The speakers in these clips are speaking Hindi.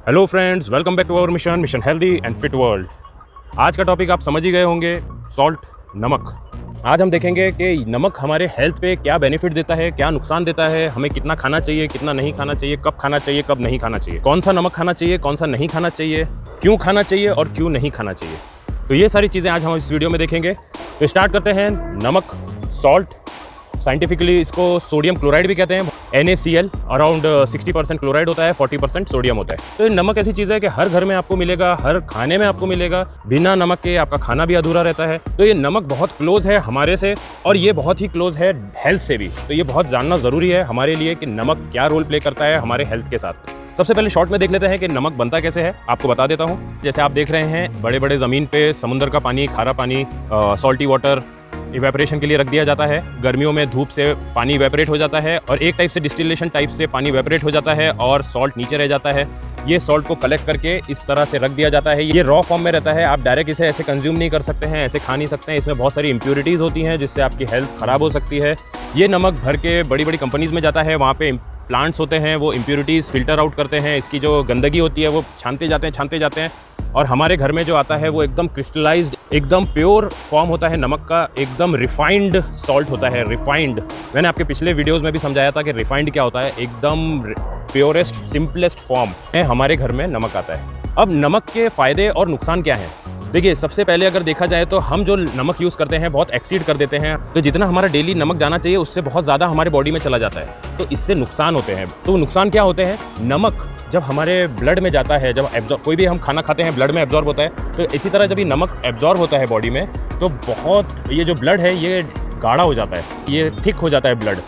Hello friends, welcome back to our mission healthy and fit world. आज का टॉपिक आप समझ ही गए होंगे, सॉल्ट, नमक। आज हम देखेंगे कि नमक हमारे हेल्थ पे क्या बेनिफिट देता है, क्या नुकसान देता है, हमें कितना खाना चाहिए, कितना नहीं खाना चाहिए, कब खाना चाहिए, कब नहीं खाना चाहिए, कौन सा नमक खाना चाहिए, कौन सा नहीं खाना चाहिए, क्यों खाना चाहिए और क्यों नहीं खाना चाहिए। तो ये सारी चीज़ें आज हम इस वीडियो में देखेंगे। तो स्टार्ट करते हैं। नमक, सॉल्ट, साइंटिफिकली इसको सोडियम क्लोराइड भी कहते हैं। NaCl अराउंड 60% क्लोराइड होता है, 40% सोडियम होता है। तो नमक ऐसी चीज़ है कि हर घर में आपको मिलेगा, हर खाने में आपको मिलेगा। बिना नमक के आपका खाना भी अधूरा रहता है। तो ये नमक बहुत क्लोज है हमारे से और ये बहुत ही क्लोज है हेल्थ से भी। तो ये बहुत जानना ज़रूरी है हमारे लिए कि नमक क्या रोल प्ले करता है हमारे हेल्थ के साथ। सबसे पहले शॉर्ट में देख लेते हैं कि नमक बनता कैसे है। आपको बता देता हूँ। जैसे आप देख रहे हैं, बड़े बड़े ज़मीन पे समुद्र का पानी, खारा पानी, सॉल्टी वाटर इवेपोरेशन के लिए रख दिया जाता है। गर्मियों में धूप से पानी इवेपोरेट हो जाता है और एक टाइप से डिस्टिलेशन टाइप से पानी इवेपोरेट हो जाता है और सॉल्ट नीचे रह जाता है। ये सॉल्ट को कलेक्ट करके इस तरह से रख दिया जाता है। ये रॉ फॉर्म में रहता है। आप डायरेक्ट इसे ऐसे कंज्यूम नहीं कर सकते हैं, ऐसे खा नहीं सकते हैं। इसमें बहुत सारी इम्प्योरिटीज़ होती हैं जिससे आपकी हेल्थ ख़राब हो सकती है। ये नमक भर के बड़ी बड़ी कंपनीज़ में जाता है। वहाँ पे प्लांट्स होते हैं, वो इम्प्योरिटीज़ फिल्टर आउट करते हैं। इसकी जो गंदगी होती है वो छानते जाते हैं और हमारे घर में जो आता है वो एकदम क्रिस्टलाइज्ड, एकदम प्योर फॉर्म होता है नमक का। एकदम रिफाइंड सॉल्ट होता है, रिफाइंड। मैंने आपके पिछले वीडियोस में भी समझाया था कि रिफाइंड क्या होता है। एकदम प्योरेस्ट, सिंपलेस्ट फॉर्म है हमारे घर में नमक आता है। अब नमक के फ़ायदे और नुकसान क्या हैं? देखिए, सबसे पहले अगर देखा जाए तो हम जो नमक यूज़ करते हैं बहुत एक्सीड कर देते हैं। तो जितना हमारा डेली नमक जाना चाहिए उससे बहुत ज़्यादा हमारे बॉडी में चला जाता है। तो इससे नुकसान होते हैं। तो नुकसान क्या होते हैं? नमक जब हमारे ब्लड में जाता है, जब एब्जॉर्ब, कोई भी हम खाना खाते हैं ब्लड में एब्जॉर्ब होता है। तो इसी तरह जब ये नमक एब्जॉर्ब होता है बॉडी में तो बहुत, ये जो ब्लड है ये गाढ़ा हो जाता है, ये थिक हो जाता है ब्लड।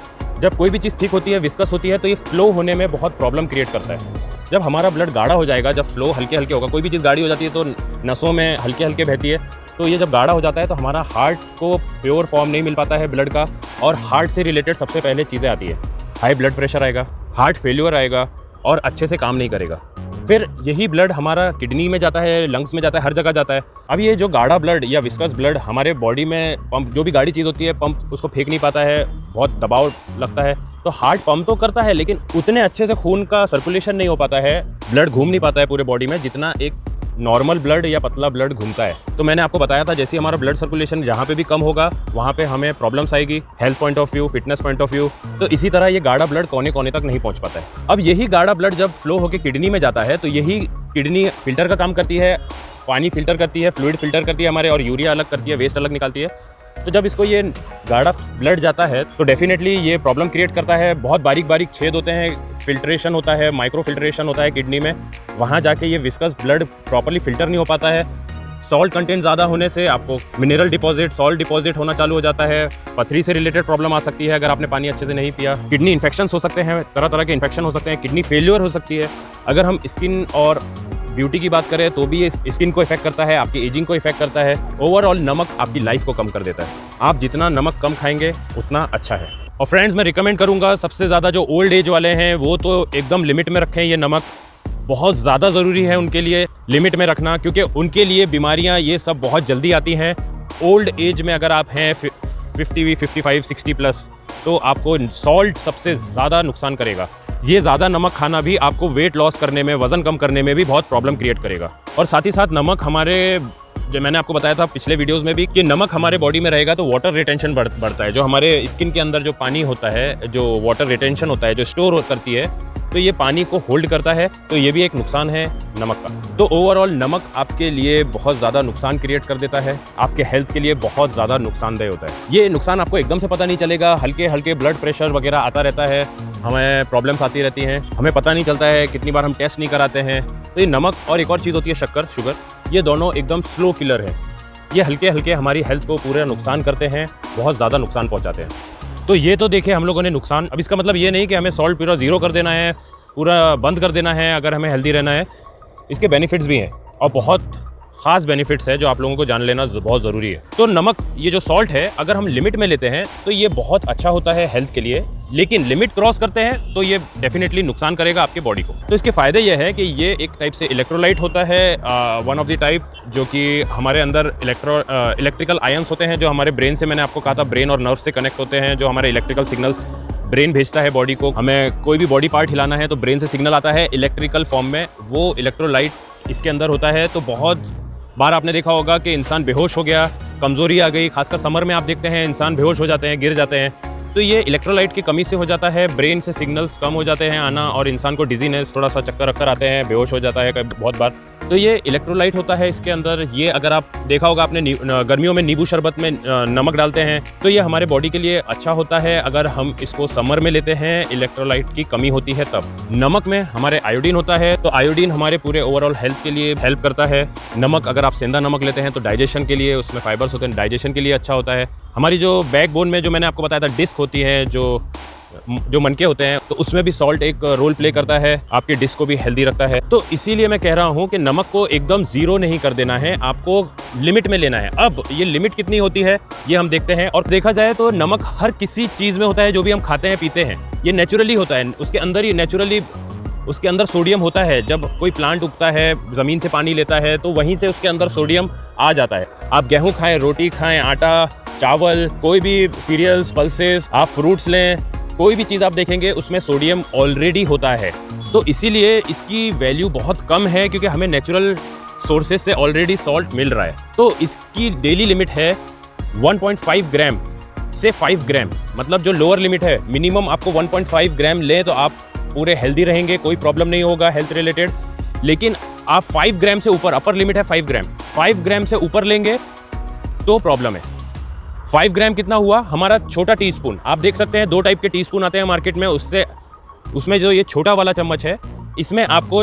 जब कोई भी चीज़ थिक होती है, विस्कस होती है, तो ये फ्लो होने में बहुत प्रॉब्लम क्रिएट करता है। जब हमारा ब्लड गाढ़ा हो जाएगा, जब फ्लो हल्के हल्के होगा, कोई भी चीज़ गाढ़ी हो जाती है तो नसों में हल्के हल्के बहती है। तो ये जब गाढ़ा हो जाता है तो हमारा हार्ट को प्योर फॉर्म नहीं मिल पाता है ब्लड का। और हार्ट से रिलेटेड सबसे पहले चीज़ें आती है, हाई ब्लड प्रेशर आएगा, हार्ट फेल्यूर आएगा और अच्छे से काम नहीं करेगा। फिर यही ब्लड हमारा किडनी में जाता है, लंग्स में जाता है, हर जगह जाता है। अब ये जो गाढ़ा ब्लड या विस्कस ब्लड हमारे बॉडी में पंप, जो भी गाढ़ी चीज़ होती है, पंप उसको फेंक नहीं पाता है, बहुत दबाव लगता है। तो हार्ट पंप तो करता है लेकिन उतने अच्छे से खून का सर्कुलेशन नहीं हो पाता है, ब्लड घूम नहीं पाता है पूरे बॉडी में जितना एक नॉर्मल ब्लड या पतला ब्लड घूमता है। तो मैंने आपको बताया था, जैसे हमारा ब्लड सर्कुलेशन जहाँ पे भी कम होगा वहाँ पे हमें प्रॉब्लम्स आएगी, health point of view, fitness point of view. तो इसी तरह ये गाढ़ा ब्लड कोने कोने तक नहीं पहुँच पाता है। अब यही गाढ़ा ब्लड जब फ्लो होकर किडनी में जाता है तो यही किडनी फिल्टर का काम करती है, पानी फिल्टर करती है, फ्लूइड फिल्टर करती है हमारे, और यूरिया अलग करती है, वेस्ट अलग निकालती है। तो जब इसको ये गाढ़ा ब्लड जाता है तो डेफिनेटली ये प्रॉब्लम क्रिएट करता है। बहुत बारीक बारीक छेद होते हैं, फिल्ट्रेशन होता है, माइक्रो फिल्ट्रेशन होता है किडनी में। वहाँ जाके ये विस्कस ब्लड प्रॉपर्ली फिल्टर नहीं हो पाता है। सॉल्ट कंटेंट ज़्यादा होने से आपको मिनरल डिपॉजिट, सॉल्ट डिपॉजिट होना चालू हो जाता है। पथरी से रिलेटेड प्रॉब्लम आ सकती है अगर आपने पानी अच्छे से नहीं पिया। किडनी इन्फेक्शंस हो सकते हैं, तरह तरह के इन्फेक्शन हो सकते हैं, किडनी फेल्योर हो सकती है। अगर हम स्किन और ब्यूटी की बात करें तो भी ये स्किन को इफेक्ट करता है, आपकी एजिंग को इफेक्ट करता है। ओवरऑल नमक आपकी लाइफ को कम कर देता है। आप जितना नमक कम खाएंगे उतना अच्छा है। और फ्रेंड्स, मैं रिकमेंड करूंगा सबसे ज़्यादा जो ओल्ड एज वाले हैं वो तो एकदम लिमिट में रखें। ये नमक बहुत ज़्यादा ज़रूरी है उनके लिए लिमिट में रखना, क्योंकि उनके लिए बीमारियां ये सब बहुत जल्दी आती हैं। ओल्ड एज में अगर आप हैं 50, 55, 60 प्लस, तो आपको सॉल्ट सबसे ज़्यादा नुकसान करेगा। ये ज़्यादा नमक खाना भी आपको वेट लॉस करने में, वज़न कम करने में भी बहुत प्रॉब्लम क्रिएट करेगा। और साथ ही साथ नमक हमारे, जो मैंने आपको बताया था पिछले वीडियोस में भी, कि नमक हमारे बॉडी में रहेगा तो वाटर रिटेंशन बढ़ता है। जो हमारे स्किन के अंदर जो पानी होता है, जो वाटर रिटेंशन होता है, जो स्टोर करती है, तो ये पानी को होल्ड करता है। तो ये भी एक नुकसान है नमक का। तो ओवरऑल नमक आपके लिए बहुत ज़्यादा नुकसान क्रिएट कर देता है, आपके हेल्थ के लिए बहुत ज़्यादा नुकसानदेह होता है। ये नुकसान आपको एकदम से पता नहीं चलेगा, हल्के हल्के ब्लड प्रेशर वगैरह आता रहता है, हमें प्रॉब्लम्स आती रहती हैं, हमें पता नहीं चलता है, कितनी बार हम टेस्ट नहीं कराते हैं। तो ये नमक और एक और चीज़ होती है शक्कर, शुगर, ये दोनों एकदम स्लो किलर है। ये हल्के हल्के हमारी हेल्थ को पूरा नुकसान करते हैं, बहुत ज़्यादा नुकसान पहुँचाते हैं। तो ये तो देखे हम लोगों ने नुकसान। अब इसका मतलब ये नहीं कि हमें सॉल्ट पूरा ज़ीरो कर देना है, पूरा बंद कर देना है अगर हमें हेल्दी रहना है। इसके बेनिफिट्स भी हैं और बहुत ख़ास बेनिफिट्स है जो आप लोगों को जान लेना बहुत ज़रूरी है। तो नमक, ये जो सॉल्ट है, अगर हम लिमिट में लेते हैं तो ये बहुत अच्छा होता है हेल्थ के लिए, लेकिन लिमिट क्रॉस करते हैं तो ये डेफिनेटली नुकसान करेगा आपके बॉडी को। तो इसके फ़ायदे ये है कि ये एक टाइप से इलेक्ट्रोलाइट होता है, वन ऑफ द टाइप, जो कि हमारे अंदर इलेक्ट्रिकल आयंस होते हैं जो हमारे ब्रेन से, मैंने आपको कहा था, ब्रेन और नर्व से कनेक्ट होते हैं, जो हमारे इलेक्ट्रिकल सिग्नल्स ब्रेन भेजता है बॉडी को। हमें कोई भी बॉडी पार्ट हिलाना है तो ब्रेन से सिग्नल आता है इलेक्ट्रिकल फॉर्म में, वो इलेक्ट्रोलाइट इसके अंदर होता है। तो बहुत बार आपने देखा होगा कि इंसान बेहोश हो गया, कमजोरी आ गई, खासकर समर में आप देखते हैं इंसान बेहोश हो जाते हैं, गिर जाते हैं। तो ये इलेक्ट्रोलाइट की कमी से हो जाता है, ब्रेन से सिग्नल्स कम हो जाते हैं आना और इंसान को डिजीनेस, थोड़ा सा चक्कर अक्कर आते हैं, बेहोश हो जाता है बहुत बार। तो ये इलेक्ट्रोलाइट होता है इसके अंदर। ये अगर आप देखा होगा आपने गर्मियों में नींबू शरबत में नमक डालते हैं तो ये हमारे बॉडी के लिए अच्छा होता है। अगर हम इसको समर में लेते हैं, इलेक्ट्रोलाइट की कमी होती है तब। नमक में हमारे आयोडीन होता है, तो आयोडीन हमारे पूरे ओवरऑल हेल्थ के लिए हेल्प करता है। नमक अगर आप सेंधा नमक लेते हैं तो डाइजेशन के लिए, उसमें फाइबर्स होते हैं, डाइजेशन के लिए अच्छा होता है। हमारी जो बैकबोन में जो मैंने आपको बताया था डिस्क होती है, जो मनके होते हैं, तो उसमें भी सॉल्ट एक रोल प्ले करता है, आपके डिस्क को भी हेल्दी रखता है। तो इसीलिए मैं कह रहा हूं कि नमक को एकदम जीरो नहीं कर देना है, आपको लिमिट में लेना है। अब ये लिमिट कितनी होती है ये हम देखते हैं। और देखा जाए तो नमक हर किसी चीज़ में होता है, जो भी हम खाते हैं पीते हैं, ये नेचुरली होता है। उसके अंदर ही नेचुरली उसके अंदर सोडियम होता है। जब कोई प्लांट उगता है, ज़मीन से पानी लेता है, तो वहीं से उसके अंदर सोडियम आ जाता है। आप गेहूँ खाएँ, रोटी खाएँ, आटा, चावल, कोई भी सीरियल्स, पल्सेस, आप फ्रूट्स लें, कोई भी चीज़ आप देखेंगे उसमें सोडियम ऑलरेडी होता है। तो इसीलिए इसकी वैल्यू बहुत कम है, क्योंकि हमें नेचुरल सोर्सेज से ऑलरेडी सॉल्ट मिल रहा है। तो इसकी डेली लिमिट है 1.5 ग्राम से 5 ग्राम, मतलब जो लोअर लिमिट है, मिनिमम आपको 1.5 ग्राम लें तो आप पूरे हेल्दी रहेंगे, कोई प्रॉब्लम नहीं होगा हेल्थ रिलेटेड। लेकिन आप 5 ग्राम से ऊपर, अपर लिमिट है 5 ग्राम, 5 ग्राम से ऊपर लेंगे तो प्रॉब्लम है। 5 ग्राम कितना हुआ? हमारा छोटा टीस्पून। आप देख सकते हैं 2 टाइप के टीस्पून आते हैं मार्केट में, उसमें जो ये छोटा वाला चम्मच है, इसमें आपको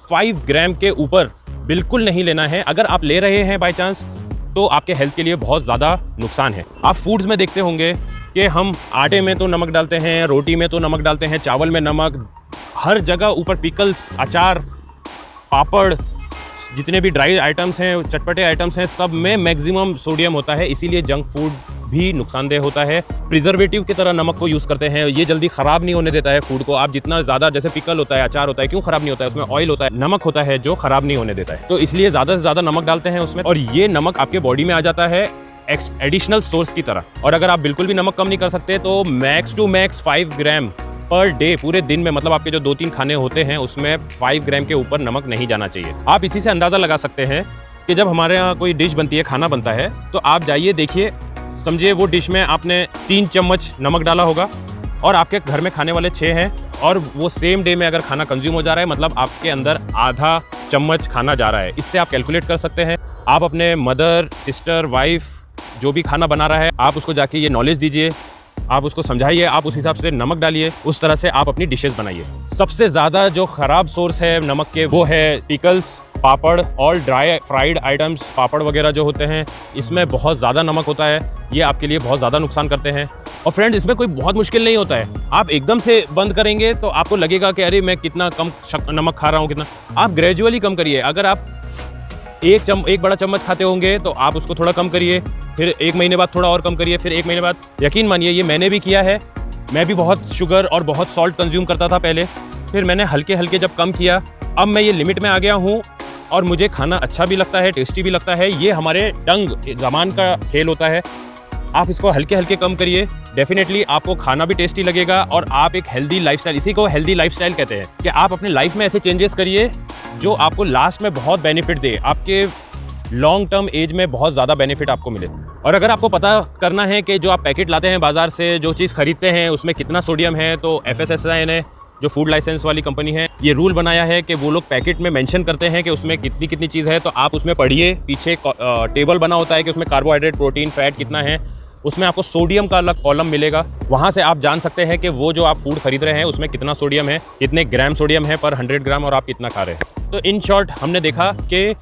5 ग्राम के ऊपर बिल्कुल नहीं लेना है। अगर आप ले रहे हैं बाय चांस तो आपके हेल्थ के लिए बहुत ज़्यादा नुकसान है। आप फूड्स में देखते होंगे कि हम आटे में तो नमक डालते हैं, रोटी में तो नमक डालते हैं, चावल में नमक, हर जगह ऊपर पिकल्स, अचार, पापड़, जितने भी ड्राई आइटम्स हैं, चटपटे आइटम्स हैं, सब में मैक्सिमम सोडियम होता है। इसीलिए जंक फूड भी नुकसानदेह होता है। प्रिजर्वेटिव की तरह नमक को यूज़ करते हैं, ये जल्दी ख़राब नहीं होने देता है फूड को। आप जितना ज़्यादा, जैसे पिकल होता है, अचार होता है, क्यों ख़राब नहीं होता है? उसमें ऑयल होता है, नमक होता है जो ख़राब नहीं होने देता है। तो इसलिए ज़्यादा से ज़्यादा नमक डालते हैं उसमें, और ये नमक आपके बॉडी में आ जाता है एडिशनल सोर्स की तरह। और अगर आप बिल्कुल भी नमक कम नहीं कर सकते तो max to max 5 gram per day, पूरे दिन में, मतलब आपके जो 2-3 खाने होते हैं उसमें 5 ग्राम के ऊपर नमक नहीं जाना चाहिए। आप इसी से अंदाज़ा लगा सकते हैं कि जब हमारे यहाँ कोई डिश बनती है, खाना बनता है, तो आप जाइए देखिए, समझिए वो डिश में आपने 3 चम्मच नमक डाला होगा और आपके घर में खाने वाले 6 हैं, और वो सेम डे में अगर खाना कंज्यूम हो जा रहा है, मतलब आपके अंदर आधा चम्मच खाना जा रहा है। इससे आप कैलकुलेट कर सकते हैं। आप अपने मदर, सिस्टर, वाइफ, जो भी खाना बना रहा है, आप उसको जाके ये नॉलेज दीजिए, आप उसको समझाइए, आप उस हिसाब से नमक डालिए, उस तरह से आप अपनी डिशेस बनाइए। सबसे ज़्यादा जो ख़राब सोर्स है नमक के, वो है पिकल्स, पापड़ और ड्राई फ्राइड आइटम्स, पापड़ वगैरह जो होते हैं, इसमें बहुत ज़्यादा नमक होता है। ये आपके लिए बहुत ज़्यादा नुकसान करते हैं। और फ्रेंड, इसमें कोई बहुत मुश्किल नहीं होता है। आप एकदम से बंद करेंगे तो आपको लगेगा कि अरे मैं कितना कम नमक खा रहा हूँ, कितना। आप ग्रेजुअली कम करिए। अगर आप एक बड़ा चम्मच खाते होंगे तो आप उसको थोड़ा कम करिए, फिर 1 महीने बाद थोड़ा और कम करिए, फिर 1 महीने बाद। यकीन मानिए, ये मैंने भी किया है। मैं भी बहुत शुगर और बहुत सॉल्ट कंज्यूम करता था पहले, फिर मैंने हल्के हल्के जब कम किया, अब मैं ये लिमिट में आ गया हूँ और मुझे खाना अच्छा भी लगता है, टेस्टी भी लगता है। ये हमारे टंग ज़बान का खेल होता है। आप इसको हल्के हल्के कम करिए, डेफिनेटली आपको खाना भी टेस्टी लगेगा और आप एक हेल्दी लाइफस्टाइल, इसी को हेल्दी लाइफस्टाइल कहते हैं, कि आप अपने लाइफ में ऐसे चेंजेस करिए जो आपको लास्ट में बहुत बेनिफिट दे, आपके लॉन्ग टर्म एज में बहुत ज़्यादा बेनिफिट आपको मिले। और अगर आपको पता करना है कि जो आप पैकेट लाते हैं बाज़ार से, जो चीज़ खरीदते हैं उसमें कितना सोडियम है, तो FSSAI ने, जो फूड लाइसेंस वाली कंपनी है, ये रूल बनाया है कि वो लोग पैकेट में मेंशन करते हैं कि उसमें कितनी कितनी चीज़ है। तो आप उसमें पढ़िए, पीछे टेबल बना होता है कि उसमें कार्बोहाइड्रेट, प्रोटीन, फैट कितना है, उसमें आपको सोडियम का अलग कॉलम मिलेगा। वहाँ से आप जान सकते हैं कि वो जो आप फूड खरीद रहे हैं उसमें कितना सोडियम है, कितने ग्राम सोडियम है पर 100 ग्राम, और आप कितना खा रहे हैं। तो इन शॉर्ट हमने देखा कि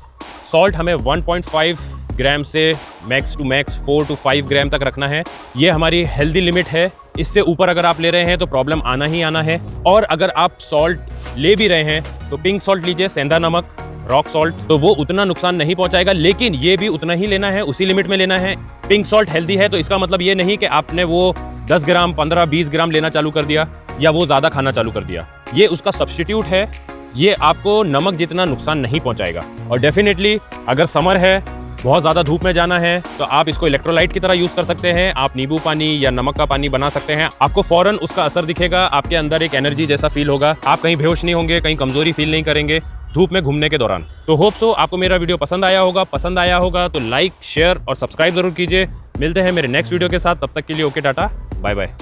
सॉल्ट हमें 1.5 ग्राम से मैक्स टू मैक्स 4 to 5 ग्राम तक रखना है। ये हमारी हेल्दी लिमिट है। इससे ऊपर अगर आप ले रहे हैं तो प्रॉब्लम आना ही आना है। और अगर आप सॉल्ट ले भी रहे हैं तो पिंक सॉल्ट लीजिए, सेंधा नमक, रॉक सॉल्ट, तो वो उतना नुकसान नहीं पहुंचाएगा, लेकिन ये भी उतना ही लेना है, उसी लिमिट में लेना है। पिंक सॉल्ट हेल्दी है तो इसका मतलब ये नहीं कि आपने वो 10 ग्राम, 15, 20 ग्राम लेना चालू कर दिया या वो ज़्यादा खाना चालू कर दिया। ये उसका सब्स्टिट्यूट है। ये आपको नमक जितना नुकसान नहीं पहुंचाएगा। और डेफिनेटली अगर समर है बहुत ज़्यादा धूप में जाना है तो आप इसको इलेक्ट्रोलाइट की तरह यूज़ कर सकते हैं। आप नींबू पानी या नमक का पानी बना सकते हैं। आपको फौरन उसका असर दिखेगा, आपके अंदर एक एनर्जी जैसा फील होगा, आप कहीं बेहोश नहीं होंगे, कहीं कमजोरी फील नहीं करेंगे धूप में घूमने के दौरान। तो होप सो आपको मेरा वीडियो पसंद आया होगा तो लाइक, शेयर और सब्सक्राइब जरूर कीजिए। मिलते हैं मेरे नेक्स्ट वीडियो के साथ, तब तक के लिए ओके टाटा, बाय बाय।